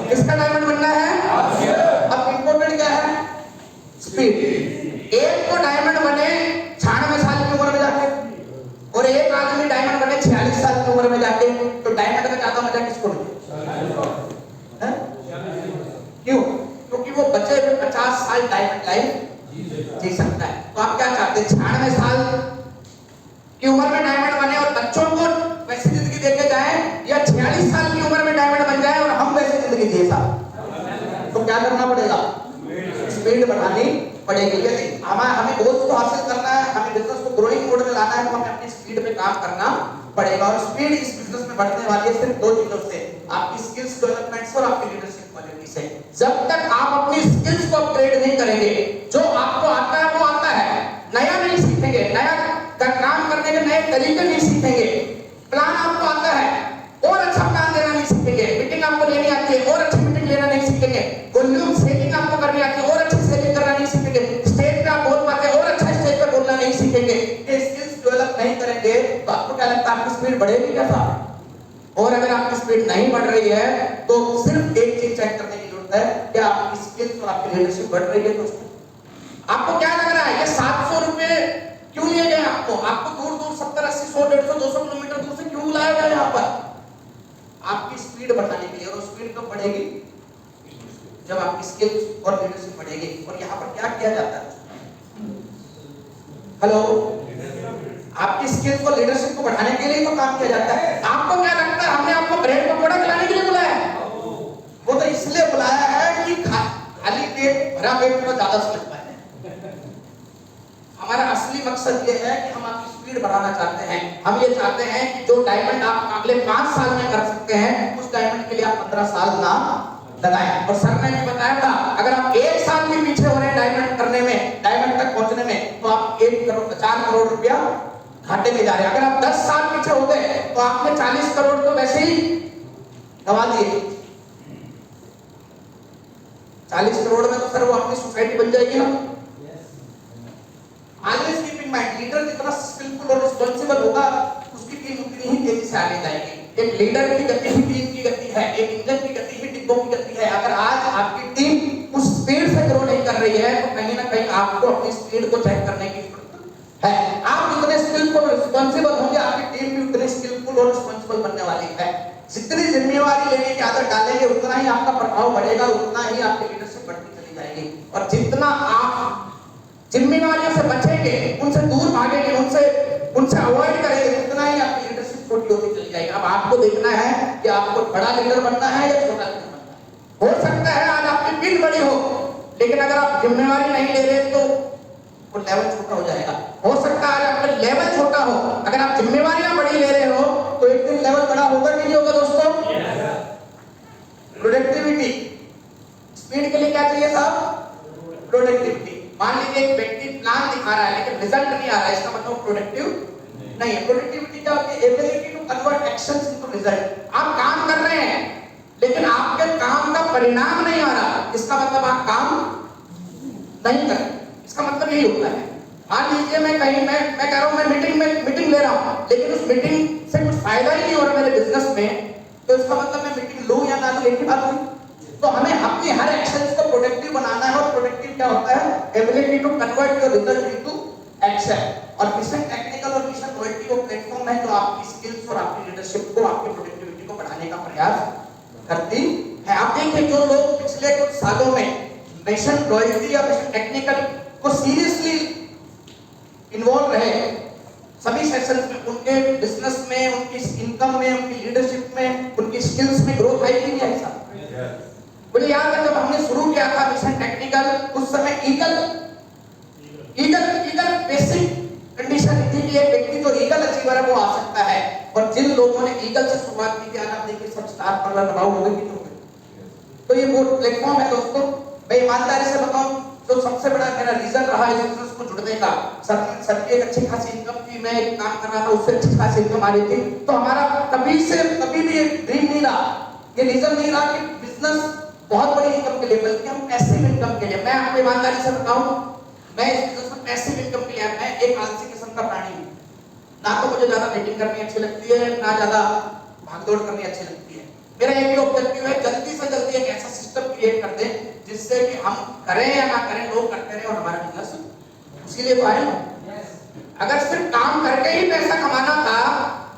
किसका डायमंड बनना है? अब इंपॉर्टेंट क्या है? स्पीड। एक तो डायमंड बने 96 साल की उम्र में जाके, और एक आदमी डायमंड बने 46 साल की उम्र में जाके, तो डायमंड में ज्यादा मजा किसको मिले? क्यों? क्योंकि वो बचे हुए 50 साल डायमंड लाइफ जी सकता है। तो आप क्या चाहते हैं? 96 साल की उम्र में डायमंड बने और बच्चों को वैसी जिंदगी देके जाए, या 46 साल की उम्र में डायमंड बन जाए और हम वैसी जिंदगी जिए साहब? तो क्या करना पड़ेगा? स्पीड बढ़ानी पड़ेगी। यदि हमें गोल्स को हासिल करना है, हमें बिजनेस को ग्रोइंग मोड में लाना है, तो हमें अपनी स्पीड पे काम करना पड़ेगा। और स्पीड इस बिजनेस में बढ़ने वाली है सिर्फ दो चीजों से, आपकी स्किल्स डेवलपमेंट से और आपकी लीडरशिप क्वालिटी से। जब तक आप अपनी स्किल्स को अपग्रेड नहीं करेंगे, जो आपको आता है वो आता है, नया नहीं सीखेंगे, नया काम करने के नए तरीके नहीं सीखेंगे, प्लान आपको आता है और अच्छा प्लान देना नहीं सीखेंगे, मीटिंग आपको लेनी आती है और अच्छी मीटिंग लेना नहीं सीखेंगे, वॉल्यूम सेलिंग आपको करनी आती है और अच्छी सेलिंग करना नहीं सीखेंगे, स्टेज पे आप बोल पाते हैं और अच्छा स्टेज पे बोलना नहीं सीखेंगे। ये स्किल्स डेवलप नहीं करेंगे तो आपको क्या लगता है आपकी स्पीड बढ़ेगी क्या साहब? और अगर आपकी स्पीड नहीं बढ़ रही है तो सिर्फ एक चीज चेक करने की जरूरत है, क्या आपकी स्किल्स और आपकी लीडरशिप बढ़ रही है दोस्तों? आपको क्या लग रहा है ये 700 रुपए क्यों लिए गए? आपको दूर दूर 70, 80, 100, 150, 200 किलोमीटर दूर से क्यों बुलाया गया यहाँ पर? आपकी स्पीड बढ़ाने के लिए। और स्पीड कब बढ़ेगी? जब आपकी स्किल्स और लीडरशिप बढ़ेगी। और यहाँ पर क्या किया जाता है? हेलो, आपकी स्किल्स और लीडरशिप को बढ़ाने के लिए तो काम किया जाता है। आपको क्या लगता है हमने आपको ब्रेड पकौड़ा खिलाने के लिए बुलाया है? वो तो इसलिए बुलाया है कि खाली पेट भरा पेट को ज्यादा समझ पाए। हमारा असली मकसद ये है कि हम आपकी स्पीड बढ़ाना चाहते हैं। हम ये चाहते हैं कि जो डायमंड आप अगले 5 साल में कर सकते हैं, उस डायमंड के लिए आप 15 साल ना लगाएं। और सर ने भी बताया था, अगर आप 1 साल भी पीछे हो रहे हैं डायमंड करने में, डायमंड तक पहुंचने में, तो आप 4 करोड़ रुपया घाटे में जा रहे हैं। अगर आप 10 साल पीछे हो गए तो आपने 40 करोड़ तो वैसे ही गवा दिए। 40 करोड़ में तो सर वो अपनी सोसाइटी बन जाएगी ना। Always keep in mind, leader जितना स्किलफुल और रिस्पांसिबल होगा, उसकी टीम उतनी ही तेजी से आगे जाएगी। एक लीडर की गति ही टीम की गति है, एक इंजन की गति ही डिब्बों की गति है। अगर आज आपकी टीम उस स्पीड से ग्रो नहीं कर रही है, तो कहीं ना कहीं आपको अपनी स्पीड को चेक करने की जरूरत है। आप जितने स्किलफुल और रिस्पांसिबल होंगे, आपकी टीम भी उतनी स्किलफुल और रिस्पांसिबल बनने वाली है। जितनी जिम्मेवारी लेने की आदत डालेंगे, उतना ही आपका प्रभाव बढ़ेगा, उतना ही आपकी लीडरशिप बढ़ती चली जाएगी। और जितना आप जिम्मेवारियों से बचेंगे, उनसे दूर भागेंगे, उनसे अवॉइड करेंगे, उतना ही आपकी लीडरशिप छोटी होती चली जाएगी। अब आपको देखना है कि आपको बड़ा लीडर बनना है या छोटा लीडर बनना है। हो सकता है आज आपकी टीम बड़ी हो, लेकिन अगर आप जिम्मेवारी नहीं ले रहे तो वो लेवल छोटा हो जाएगा। हो सकता है आज आपका लेवल छोटा हो, अगर आप जिम्मेवारियां बड़ी ले रहे हो तो एक व्यक्ति प्लान दिखा रहा है लेकिन रिजल्ट नहीं आ रहा है, इसका मतलब प्रोडक्टिव नहीं है। प्रोडक्टिविटी क्या होती है? Ability to convert actions into result. आप काम कर रहे हैं लेकिन आपके काम का परिणाम नहीं आ रहा, इसका मतलब आप काम नहीं कर रहे, इसका मतलब यही होता है। मान लीजिए मैं कहीं मैं कह रहा हूं मैं मीटिंग ले रहा हूं लेकिन उस मीटिंग से कुछ फायदा ही नहीं हो रहा मेरे बिजनेस में, तो इसका मतलब मैं मीटिंग लूं या ना लूं एक ही बात हुई। तो हमें अपनी हर एक्शन को प्रोडक्टिव बनाना है, और प्रोडक्टिव क्या होता है? Ability to convert your result into action. और मिशन टेक्निकल और मिशन रॉयल्टी वो प्लेटफॉर्म है जो आपकी स्किल्स और आपकी लीडरशिप को, आपकी प्रोडक्टिविटी को बढ़ाने का प्रयास करती है। आप देखिए जो लोग पिछले कुछ सालों में मिशन रॉयल्टी या मिशन टेक्निकल को सीरियसली इन्वॉल्व रहे, सभी सेक्शंस में उनके बिजनेस में, उनकी इनकम में, उनकी लीडरशिप में, उनकी स्किल्स में ग्रोथ आई कि नहीं ऐसा? मुझे याद है जब हमने शुरू किया था मिशन टेक्निकल, उस समय ईगल बेसिक कंडीशन थी कि एक व्यक्ति जो ईगल अचीवर है वो आ सकता है। और जिन लोगों ने ईगल से शुरुआत की थी, आज आप देखिए सब स्टार पर लगाओ हो गए कि नहीं हो गए। तो ये वो प्लेटफॉर्म है दोस्तों। मैं ईमानदारी से बताऊं, जो सबसे बड़ा मेरा रीजन रहा है इस बिजनेस को जुड़ने का, सर की एक अच्छी खासी इनकम थी, मैं एक काम कर रहा था उससे अच्छी खासी इनकम आ रही थी, तो हमारा कभी भी एक ड्रीम नहीं रहा, ये रीजन नहीं रहा कि बिजनेस बहुत बड़ी इनकम के लिए, बल्कि हम पैसिव इनकम के लिए। मैं आपको ईमानदारी से बताऊं, मैं इस बिजनेस में पैसिव इनकम के लिए, मैं एक आलसी किस्म का प्राणी हूं। ना तो मुझे ज्यादा मीटिंग करनी अच्छी लगती है, ना ज्यादा भागदौड़ करनी अच्छी लगती है। मेरा एक ही ऑब्जेक्टिव है, जल्दी से जल्दी एक ऐसा सिस्टम क्रिएट कर दें जिससे कि हम करें या ना करें, लोग करते रहे और हमारा बिजनेस उसी लिए तो आए ना। अगर सिर्फ काम करके ही पैसा कमाना था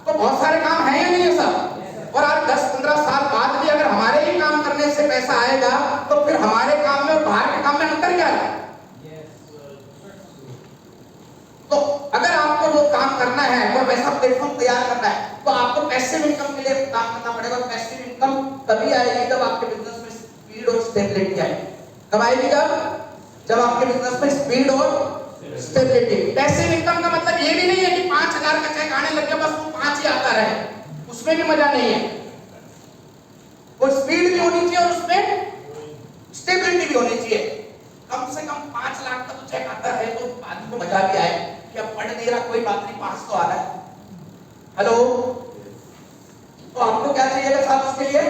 तो बहुत सारे काम हैं या नहीं है सब। और आज 10-15 साल बाद भी अगर हमारे ही काम करने से पैसा आएगा तो फिर हमारे काम में और बाहर के काम में अंतर क्या है? तो अगर आपको वो काम करना है, वो वैसा प्लेटफॉर्म तैयार करना है, तो आपको पैसिव इनकम के लिए काम करना पड़ेगा। पैसिव इनकम तभी आएगी जब आपके बिजनेस में स्पीड और स्टेबिलिटी आएगी। कब आएगी? जब आपके बिजनेस में स्पीड और स्टेबिलिटी। पैसिव इनकम का मतलब ये भी नहीं है कि 5000 का चेक आने लग गया बस वो 5 ही आता रहे, उसमें भी मजा नहीं है। वो स्पीड भी होनी चाहिए और उसमें स्टेबिलिटी भी होनी चाहिए। कम से कम 5 लाख का तो चेक आता है तो आदमी को मजा भी आए कि अब पढ़ नहीं रहा कोई बात नहीं, पास तो आ रहा है। हेलो, तो आपको क्या चाहिएगा साहब उसके लिए?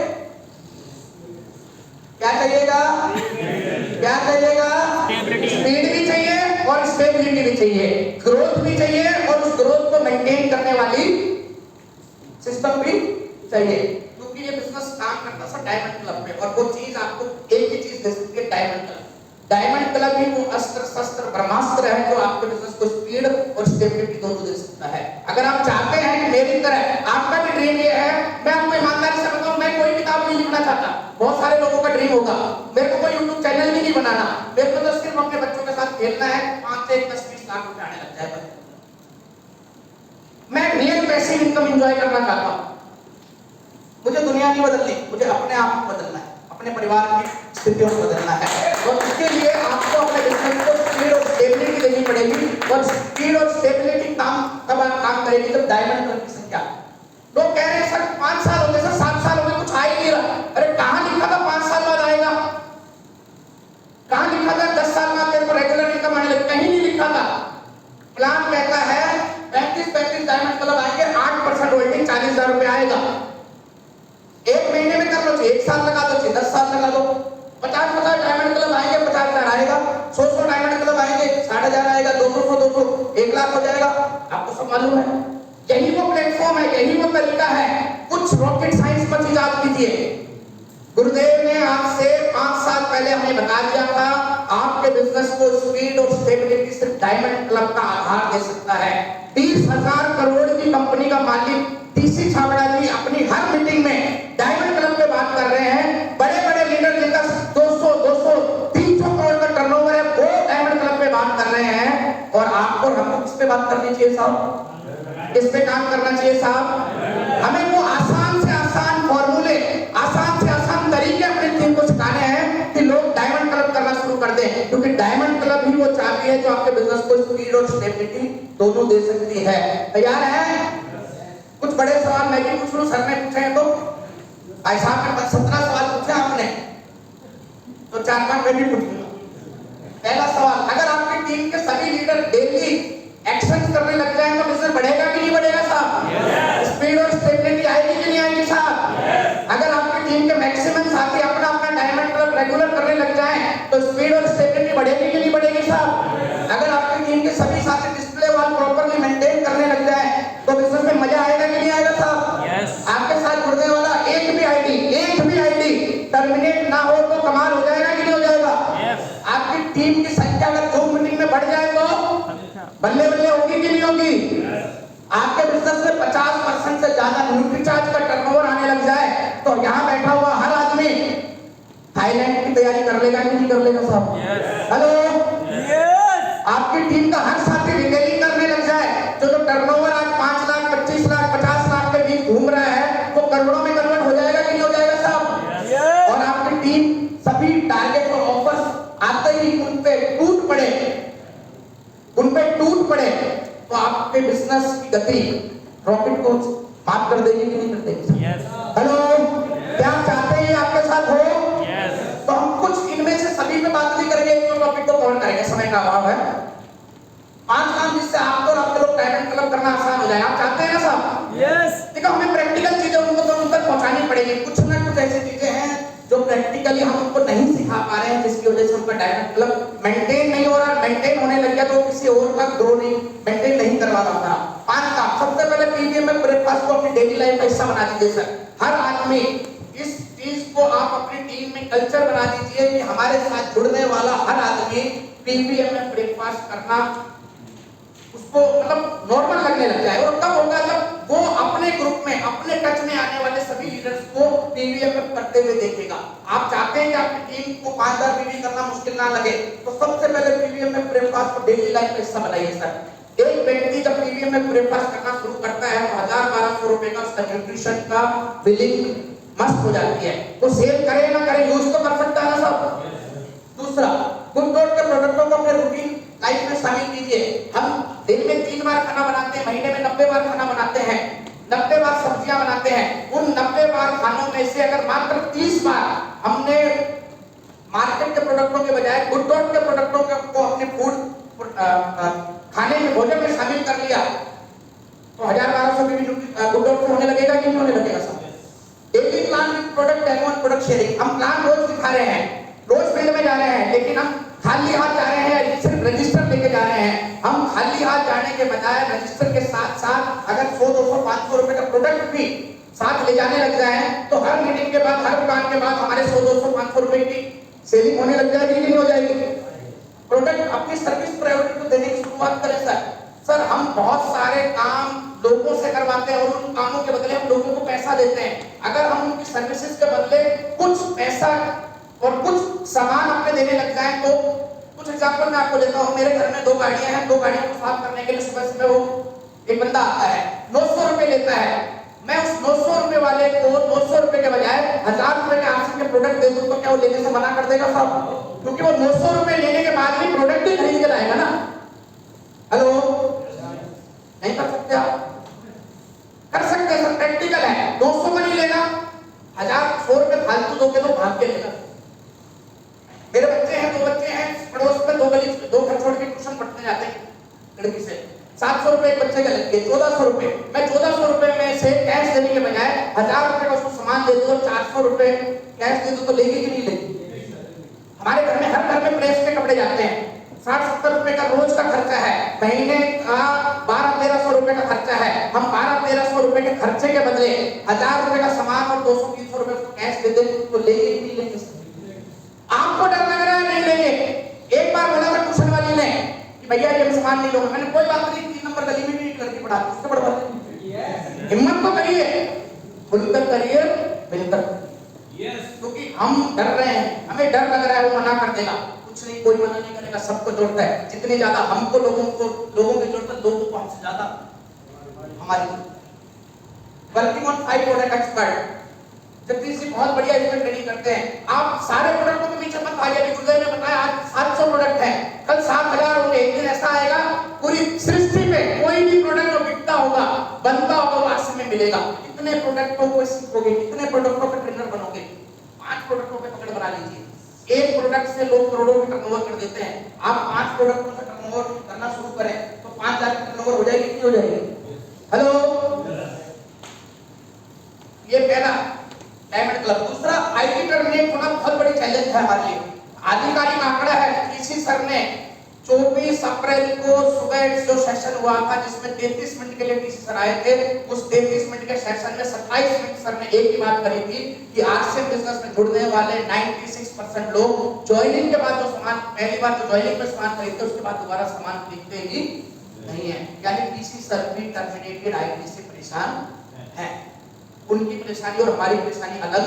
क्या चाहिएगा? क्या चाहिएगा? स्पीड भी चाहिए और स्टेबिलिटी भी चाहिए, ग्रोथ भी चाहिए और उस ग्रोथ को मेंटेन करने वाली सिस्टम भी चाहिए। क्योंकि ये बिजनेस काम करता है डायमंड क्लब में, और वो चीज आपको एक ही चीज दे सकती है, डायमंड क्लब। डायमंड क्लब ही वो अस्त्र शस्त्र ब्रह्मास्त्र है जो आपके बिजनेस को स्पीड और स्टेबिलिटी दोनों दे सकता है। अगर आप चाहते हैं कि मेरी तरह आपका भी ड्रीम ये है, मैं आपको ईमानदारी से बताऊं, मैं कोई किताब नहीं लिखना चाहता। बहुत सारे लोगों का ड्रीम होगा, मेरे को कोई यूट्यूब चैनल भी नहीं बनाना, मेरे को तो सिर्फ अपने बच्चों के साथ खेलना है, 5 से 10-20 लाख रुपए आने लग जाए। मैं रियल पैसिव इनकम एंजॉय करना चाहता हूं। मुझे दुनिया नहीं बदलनी, मुझे अपने आप को बदलना है, अपने परिवार की स्थितियों को बदलना है। और उसके लिए आपको अपने बिजनेस को स्पीड और स्टेबिलिटी देनी पड़ेगी। और स्पीड और स्टेबिलिटी कब काम करेगी? जब डायमंड क्लब की संख्या। लोग कह रहे हैं सर 5 साल हो गए, सर 7 साल हो गए, कुछ आ ही नहीं रहा। अरे कहां लिखा था 5 साल बाद आएगा? कहां लिखा था 10 साल बाद तेरे को रेगुलर इनकम आने लगे? कहीं नहीं लिखा था। प्लान कहता है 35 डायमंड क्लब आएंगे, 8% रॉयल्टी, 40,000 रुपए आएगा। एक महीने में कर लो, 1 साल लगा दो, 10 साल लगा दो। 50 डायमंड क्लब आएंगे, 50,000 आएगा। 100 डायमंड क्लब आएंगे, 60,000 आएगा। 200 1 लाख हो जाएगा। आपको सब मालूम है, यही वो प्लेटफॉर्म है, यही वो तरीका है। कुछ रॉकेट साइंस मत इजाद कीजिए। गुरुदेव ने आपसे 5 साल पहले हमें बता दिया था, आपके बिजनेस को स्पीड और स्टेबिलिटी सिर्फ डायमंड क्लब का आधार दे सकता है। 30,000 करोड़ की कंपनी का मालिक टीसी छाबड़ा जी अपनी हर मीटिंग में डायमंड क्लब पे बात कर रहे हैं। बड़े बड़े लीडर जिनका 200, 300 करोड़ का टर्नओवर है, वो डायमंड क्लब पे बात कर रहे हैं। और आपको और हमको किस पे बात करनी चाहिए साहब? किस पे काम करना चाहिए साहब? हमें वो आसान से आसान फॉर्मूले, आसान से आसान तरीके अपनी टीम को सिखाने हैं कि लोग डायमंड क्लब करना शुरू कर दें। क्योंकि डायमंड क्लब ही वो चाबी है जो आपके बिजनेस को स्पीड और स्टेबिलिटी दोनों दे सकती है। तैयार है? कुछ बड़े सवाल मैं भी पूछ लूं, सर ने पूछे हैं तो भाई साहब ने 17 सवाल पूछे आपने, तो 4-5 मैं भी पूछूंगा। पहला सवाल, अगर आपकी टीम के सभी लीडर डेली एक्शन करने लग जाएं तो बिजनेस बढ़ेगा कि नहीं बढ़ेगा साहब? स्पीड और स्टेबिलिटी आएगी कि नहीं आएगी साहब? अगर आपकी टीम के मैक्सिमम साथी अपना अपना डायमंड क्लब रेगुलर करने लग जाएं तो स्पीड और स्टेबिलिटी बढ़ेगी कि नहीं बढ़ेगी साहब? अगर आपकी टीम के सभी साथी डिस्प्ले वॉल प्रॉपर्ली मेंटेन करने लग जाएं तो बिजनेस में मजा आएगा कि नहीं आएगा साहब? आपके साथ जुड़ने वाला एक भी आईडी टर्मिनेट ना हो तो कमाल हो जाएगा कि नहीं हो जाएगा? आपकी टीम की संख्या अगर 2 मीटिंग में बढ़ जाए तो बल्ले बल्ले होगी कि नहीं होगी? आपके बिजनेस में 50% से ज्यादा न्यूट्रीचार्ज का टर्नओवर आने लग जाए तो यहाँ बैठा हुआ हर आदमी थाईलैंड की तैयारी कर लेगा कि नहीं कर लेगा साहब? हेलो, आपकी टीम का हर साथी रिटेलिंग करने लग जाए जो टर्नओवर आज 5 लाख 25 लाख 50 लाख के बीच घूम रहा है वो करोड़ों में कन्वर्ट हो जाएगा कि नहीं हो जाएगा साहब? और आपकी टीम सभी टारगेट और ऑफर्स आते ही उन पे टूट पड़े तो आपके बिजनेस की गति प्रॉफिट को माफ कर देगी कि नहीं कर देगी? हेलो, क्या चाहते हैं आपके साथ हो? तो हम कुछ इनमें से सभी पे बात नहीं करेंगे, एक टॉपिक को कवर करेंगे, समय का अभाव है। 5 काम जिससे आपको और आपके लोग डायमंड क्लब करना आसान हो जाए, आप चाहते हैं ना साहब? देखो, हमें प्रैक्टिकल चीजें उनको तो उन तक पहुंचानी पड़ेगी। कुछ ना कुछ ऐसी चीजें हैं जो प्रैक्टिकली हम उनको नहीं सिखा पा रहे हैं जिसकी वजह से उनका डायमंड क्लब मेंटेन नहीं हो रहा। मेंटेन होने लग गया तो किसी और का ग्रो नहीं, मेंटेन नहीं करवा पाता। 5 काम, सबसे पहले पीवीएम में ब्रेकफास्ट को अपनी डेली लाइफ का हिस्सा बना दीजिए सर। हर आदमी इस चीज को आप अपनी टीम में कल्चर बना दीजिए कि हमारे साथ जुड़ने वाला हर आदमी पीवीएम में ब्रेकफास्ट करना उसको मतलब नॉर्मल लगने लग जाए। और कब होगा? जब वो अपने ग्रुप में, अपने टच में आने वाले सभी लीडर्स को पीवीएम में करते हुए देखेगा। आप चाहते हैं कि आपकी टीम को 5,000 पीवी करना मुश्किल ना लगे तो सबसे पहले पीवीएम में ब्रेकफास्ट को डेली लाइफ का हिस्सा बनाइए सर। एक व्यक्ति जब पीवीएम में ब्रेकफास्ट करना शुरू करता है तो 1,000-1,200 रुपए का उसका न्यूट्रिशन का बिलिंग मस्त हो जाती है। वो सेल करे ना करे, यूज तो कर सकता है ना सब। दूसरा, गुडडॉट के प्रोडक्टों को अपने रूटीन लाइफ में शामिल कीजिए। हम दिन में 3 बार खाना बनाते हैं, महीने में 90 बार खाना बनाते हैं, 90 बार सब्जियां बनाते हैं। उन 90 बार खानों में से अगर मात्र 30 बार हमने मार्केट के प्रोडक्टों के बजाय गुडडॉट के प्रोडक्टों को अपने फूड खाने में, भोजन में शामिल कर लिया तो 1,000-1,200 की गुडडॉट से होने लगेगा कि नहीं होने लगेगा साहब? Daily plan with product demo and product sharing. हम प्लान रोज दिखा रहे हैं, रोज फील्ड में जा रहे हैं, लेकिन हम खाली हाथ जा रहे हैं, सिर्फ रजिस्टर लेके जा रहे हैं। हम खाली हाथ जाने के बजाय रजिस्टर के साथ साथ अगर 100-200-500 रुपए का प्रोडक्ट भी साथ ले जाने लग जाए तो हर मीटिंग के बाद, हर दुकान के बाद हमारे 100-200-500 रुपए की सेलिंग होने लग जाएगी कि नहीं हो जाएगी? प्रोडक्ट अपनी सर्विस प्रायोरिटी को देने की शुरुआत करें सर। हम बहुत सारे काम लोगों से करवाते हैं और उन कामों के बदले हम लोगों को पैसा देते हैं। अगर हम उनकी सर्विसेज के बदले कुछ पैसा और कुछ सामान अपने देने लग जाए तो कुछ एग्जांपल मैं आपको देता हूँ। मेरे घर में 2 गाड़ियां हैं, 2 गाड़ियों को साफ करने के लिए सुबह वो एक बंदा आता है, 900 रुपए लेता है। मैं उस 900 रुपए वाले को 900 रुपए के बजाय 1,000 रुपए के आरसी के प्रोडक्ट दे दूं तो क्या वो लेने से मना कर देगा साहब? क्योंकि वो 900 रुपए लेने के बाद भी प्रोडक्ट ही खरीद के लाएगा ना। हेलो, नहीं कर सकते आप? कर सकते हैं सर, प्रैक्टिकल है। 200 का नहीं लेना, 1,000-100 रुपए फालतू दोगे तो भाग के लेना। मेरे बच्चे हैं, 2 बच्चे हैं, पड़ोस में 2 घर छोड़ के ट्यूशन पढ़ने जाते हैं लड़की से। 700 रुपए एक बच्चे का लगते हैं, 1,400 रुपए। मैं 1,400 रुपए में से कैश देने के बजाय 1,000 रुपए का उसको सामान दे दूं और 400 रुपए कैश दे दूं तो लेगी कि नहीं लेगी? हमारे घर में, हर घर में प्रेस के कपड़े जाते हैं, 60-70 रुपए का रोज का खर्चा है, महीने का 1200-1300 रुपए का खर्चा है। हम 1200-1300 रुपए के खर्चे के बदले 1,000 रुपए का सामान और 200-300 रुपए उसको कैश दे दें तो लेंगे कि नहीं लेंगे? आपको डर लग रहा है नहीं लेंगे। एक बार बोला था ट्यूशन वाली ने कि भैया ये सामान नहीं लूंगा, मैंने कोई बात नहीं, 3 नंबर गली में भी एक लड़की पढ़ा, उससे पढ़वा दें। हिम्मत तो करिए, खुलकर करिए, मिलकर। क्योंकि हम डर रहे हैं, हमें डर लग रहा है वो मना कर देगा। कुछ नहीं, कोई मना नहीं करेगा, सबको जोड़ता है। जितनी ज्यादा हमको लोगों की जरूरत है, लोगों को हमसे ज्यादा हमारी। Working on 5 product expert, Jagdish ji बहुत बढ़िया इसमें ट्रेनिंग करते हैं। आप सारे प्रोडक्टों के पीछे मत भागिए। अभी गुरुदेव ने बताया आज 700 प्रोडक्ट हैं, कल 7,000 होंगे। एक दिन ऐसा आएगा पूरी सृष्टि में कोई भी प्रोडक्ट जो बिकता होगा, बनता होगा, वो आश्रम में मिलेगा। कितने प्रोडक्टों को सीखोगे, कितने प्रोडक्टों पे ट्रेनर बनोगे? 5 प्रोडक्टों पे पकड़ बना लीजिए। एक प्रोडक्ट से लोग करोड़ों की टर्नओवर कर देते हैं। आप 5 प्रोडक्टों से टर्नओवर करना शुरू करें तो 5 लाख की टर्नओवर हो जाएगी, कितनी हो जाएगी? हेलो, ये पहला डायमंड क्लब। दूसरा, आईटी टर्मिनेट होना बहुत बड़ी चैलेंज है हमारे लिए। आधिकारिक आंकड़ा है, किसी सर ने 24 अप्रैल को सुबह जो सेशन हुआ था जिसमें 33 मिनट के लिए टीसी सर आए थे, उस 33 मिनट के सेशन में 27 मिनट सर ने एक ही बात करी थी कि आरसीएम बिजनेस में जुड़ने वाले 96% लोग ज्वाइनिंग के बाद जो सामान, पहली बार जो ज्वाइनिंग में सामान खरीदते उसके बाद दोबारा सामान खरीदते ही नहीं है। यानी टीसी सर भी टर्मिनेटेड आईटी से परेशान है। उनकी परेशानी और हमारी परेशानी अलग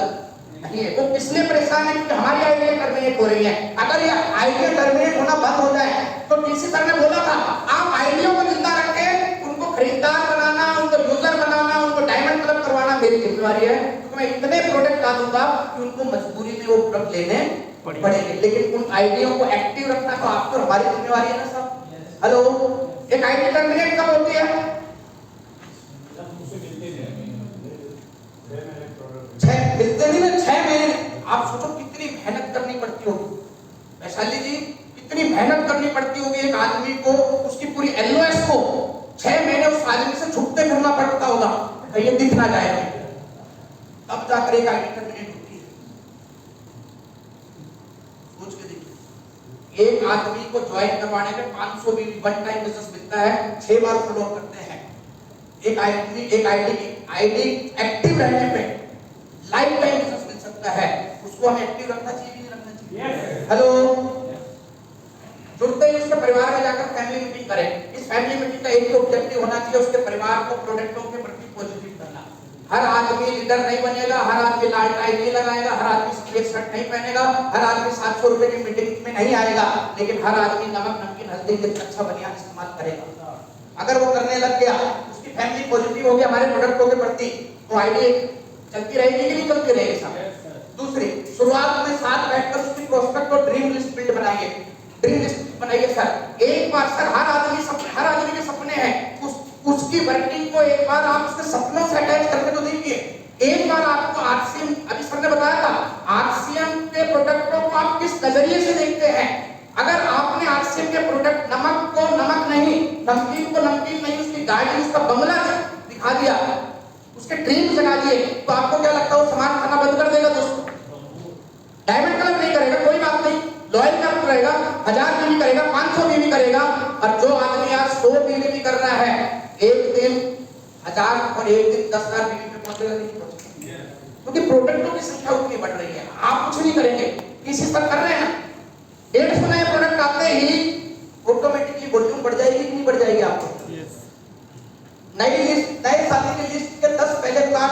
नहीं है। वो इसलिए परेशान है क्योंकि हमारी आईडिया टर्मिनेट हो रही है। अगर ये आईडिया टर्मिनेट होना बंद हो जाए तो टीसी सर ने बोला था आप आईडिया को जिंदा रखें, उनको खरीदार बनाना, उनको यूजर बनाना, उनको डायमंड क्लब करवाना मेरी जिम्मेदारी है, क्योंकि मैं इतने प्रोडक्ट ला दूंगा कि उनको मजबूरी में वो प्रोडक्ट लेने पड़ेंगे। लेकिन उन आइडिया को एक्टिव रखना तो आपको हमारी जिम्मेवारी है ना साहब। हेलो, एक आईडी टर्मिनेट कब होती है? 6 महीने। आप सोचो कितनी मेहनत करनी पड़ती होगी वैशाली जी, कितनी मेहनत करनी पड़ती होगी एक आदमी को, उसकी पूरी एलओएस को 6 महीने उस आदमी से छुपते फिरना पड़ता होगा, ये दिख ना जाए, तब जाकर एक आईडी टर्मिनेट होती है। सोच के देखिए, एक आदमी को ज्वाइन करवाने में 500 भी वन टाइम बिजनेस मिलता है, 6 बार फॉलो करते हैं। एक आईडी एक्टिव रहने पे लाइफ टाइम बिजनेस मिल सकता है, उसको हमें एक्टिव रखना चाहिए कि नहीं रखना चाहिए? हेलो, जुड़ते ही उसके परिवार में जाकर फैमिली मीटिंग करें। इस फैमिली मीटिंग का एक ही ऑब्जेक्टिव होना चाहिए, उसके परिवार को प्रोडक्टों के प्रति पॉजिटिव करना। हर आदमी लीडर नहीं बनेगा, हर आदमी लाल टाई नहीं लगाएगा, हर आदमी सफेद शर्ट नहीं पहनेगा, हर आदमी 700 रुपए की मीटिंग में नहीं आएगा, लेकिन हर आदमी नमक, नमकीन, हल्दी के अच्छा बनियान इस्तेमाल करेगा। अगर वो करने लग गया, उसकी फैमिली पॉजिटिव होगी हमारे प्रोडक्टों के प्रति, तो आईडी चलती रहेगी कि नहीं चलती रहेगी साहब? दूसरी, शुरुआत में साथ बैठकर उसकी प्रोस्पेक्ट और ड्रीम लिस्ट बिल्ड बनाइए। ड्रीम लिस्ट बनाइए सर, एक बार सर हर आदमी के सपने हैं, उसकी वर्किंग को एक बार आप उसके सपनों से अटैच करके तो देखिए। एक बार आपको आरसीएम, अभी सर ने बताया था, आरसीएम के प्रोडक्टों को आप किस नजरिए से देखते हैं। अगर आपने आरसीएम के प्रोडक्ट नमक को नमक नहीं, नमकीन को नमकीन नहीं, उसकी गाड़ी, उसका बंगला दिखा दिया, उसके ड्रीम जगा दिए, तो आपको क्या लगता है वो सामान खाना बंद कर देगा दोस्तों? डायमंड क्लब नहीं करेगा, कोई बात नहीं, लॉयल क्लब करेगा, 1000 बीवी करेगा, 500 बीवी करेगा। और जो आदमी आज 100 बीवी भी कर रहा है, एक दिन 1000 और एक दिन 10,000 बीवी पे पहुंचेगा नहीं पहुंचेगा, क्योंकि प्रोडक्टों की संख्या उतनी बढ़ रही है। आप कुछ नहीं करेंगे, किसी पर कर रहे हैं, 150 नए प्रोडक्ट आते ही ऑटोमेटिकली वॉल्यूम बढ़ जाएगी कि नहीं बढ़ जाएगी आपको? नई लिस्ट, नए साथी की लिस्ट के 10 पहले प्लान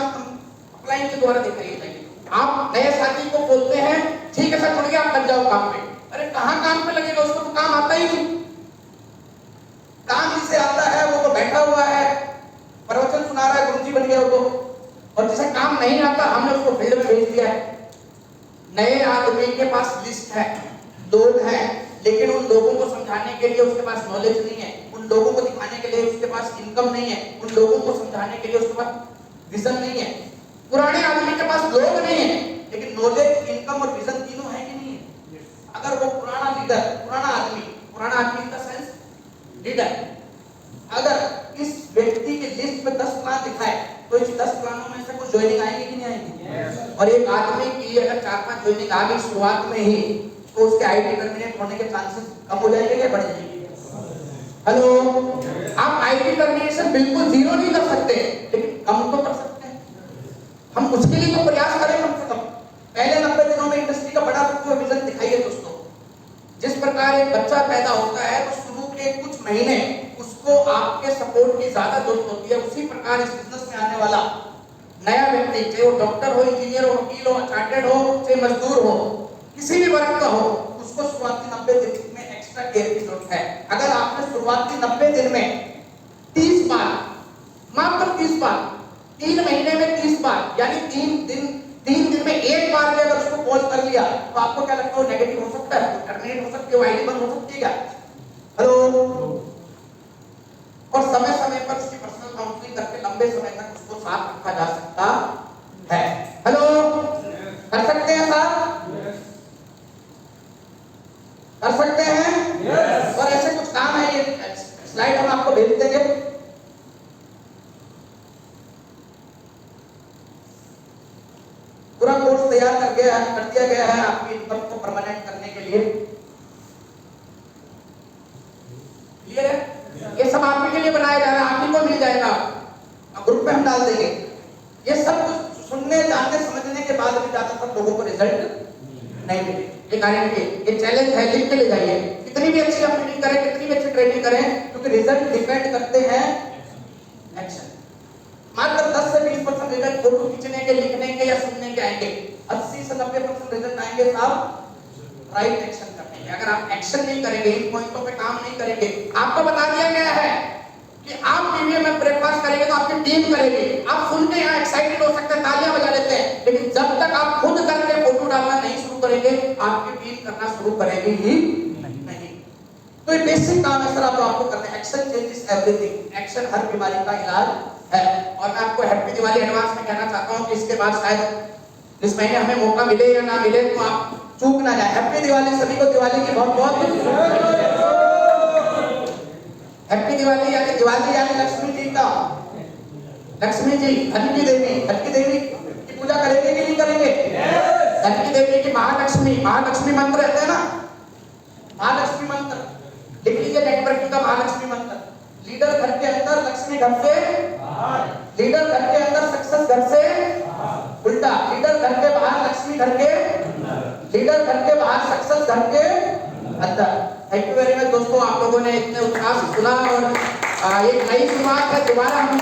अपलाइन के द्वारा दिखाई जाएगी। आप नए साथी को बोलते हैं ठीक है सर जुड़ गया, आप लग जाओ काम पे। अरे कहाँ काम पे लगेगा, उसको तो काम आता ही नहीं। काम जिसे आता है वो तो बैठा हुआ है, प्रवचन सुना रहा है, गुरुजी बन गया वो तो। और जिसे काम नहीं आता हमने उसको फील्ड में भेज दिया है। नए आदमी के पास लिस्ट है, लोग हैं, लेकिन उन लोगों को समझाने के लिए उसके पास नॉलेज नहीं है, उन लोगों को दिखाने के लिए उसके पास इनकम नहीं है, उन लोगों को समझाने के लिए उसके पास विजन नहीं है। पुराने आदमी के पास लोग नहीं है, लेकिन नॉलेज, इनकम और विजन तीनों है कि नहीं है? अगर वो पुराना लीडर, पुराना आदमी का सेंस लीडर, अगर इस व्यक्ति की लिस्ट में 10 प्लान दिखाए तो इस 10 प्लानों में से कुछ ज्वाइनिंग आएगी कि नहीं आएगी? और एक आदमी की अगर 4-5 ज्वाइनिंग आ गई शुरुआत में ही, तो उसके आईडी टर्मिनेट होने के चांसेस कम हो जाएंगे या बढ़ जाएंगे? हेलो, आप आईडी टर्मिनेशन बिल्कुल जीरो नहीं कर सकते, लेकिन कम तो कर सकते हैं। हम उसके लिए तो प्रयास करें कम से कम। पहले 90 दिनों में इंडस्ट्री का बड़ा विजन दिखाइए दोस्तों। जिस प्रकार एक बच्चा पैदा होता है तो शुरू के कुछ महीने उसको आपके सपोर्ट की ज्यादा जरूरत होती है, उसी प्रकार इस बिजनेस में आने वाला नया व्यक्ति, चाहे वो डॉक्टर हो, इंजीनियर हो, वकील हो, चार्टेड हो, चाहे मजदूर हो, किसी भी वर्ग का हो, उसको शुरुआती 90 दिन में एक्स्ट्रा केयर की जरूरत है। अगर आपने शुरुआती 90 दिन में 30 बार, माफ कर 30 बार, 3 महीने में 30 बार, यानी 3 दिन में 1 बार भी अगर उसको कॉल कर लिया, तो आपको क्या लगता है वो नेगेटिव हो सकता है, टर्मिनेट हो सकती है, वो आईडी बंद हो सकती है क्या? हेलो, और समय समय पर उसकी पर्सनल काउंसलिंग करके लंबे समय तक उसको साथ रखा जा सकता है। हेलो, कर सकते हैं साहब? तैयार कर दिया गया है आपकी इनकम को परमानेंट करने के लिए। क्लियर है? ये सब आप ही के लिए बनाया जा रहा है, आप ही को मिल जाएगा, ग्रुप में हम डाल देंगे। ये सब कुछ सुनने जानने समझने के बाद भी ज्यादातर लोगों को रिजल्ट नहीं मिले। ये गारंटी, ये चैलेंज है, लिख के ले जाइए। कितनी भी अच्छी आप मीटिंग करें, कितनी भी अच्छी ट्रेनिंग करें, क्योंकि रिजल्ट डिपेंड करते हैं एक्शन। मात्र 10 से 20% रिजल्ट फोटो खींचने के, लिखने के या सुनने के आएंगे। 80 से 90% रिजल्ट आएंगे साहब राइट एक्शन करने के। अगर आप एक्शन नहीं करेंगे, इन पॉइंटों पे काम नहीं करेंगे, आपको बता दिया गया है कि आप पीवीएम में ब्रेकफास्ट करेंगे तो आपकी टीम करेगी। आप सुन के यहाँ एक्साइटेड हो सकते हैं, तालियां बजा लेते हैं, लेकिन जब तक आप खुद करके फोटो डालना नहीं शुरू करेंगे, आपकी टीम करना शुरू करेगी ही नहीं। तो ये बेसिक काम है सर, आपको करना है। Action changes everything. एक्शन हर बीमारी का इलाज है। और मैं आपको हैप्पी दिवाली एडवांस में कहना चाहता हूँ कि इसके बाद शायद इस महीने हमें मौका मिले या ना मिले, तो आप चूक ना जाए। हैप्पी दिवाली सभी को, दिवाली की बहुत बहुत हैप्पी दिवाली। यानी लक्ष्मी जी का, लक्ष्मी जी धन की देवी की पूजा करेंगे कि नहीं करेंगे? धन की देवी की महालक्ष्मी मंत्र रहते हैं ना, महालक्ष्मी मंत्र लिख लीजिए, नेटवर्किंग का महालक्ष्मी मंत्र। लीडर घर के अंदर, लक्ष्मी घर से बाहर। लीडर घर के अंदर, सक्सेस घर से उल्टा। लीडर घर के बाहर, लक्ष्मी घर के अंदर। लीडर घर के बाहर, सक्सेस घर के अंदर। थैंक यू वेरी मच दोस्तों, आप लोगों ने इतने उत्साह से सुना और एक नई शुरुआत है। दोबारा हम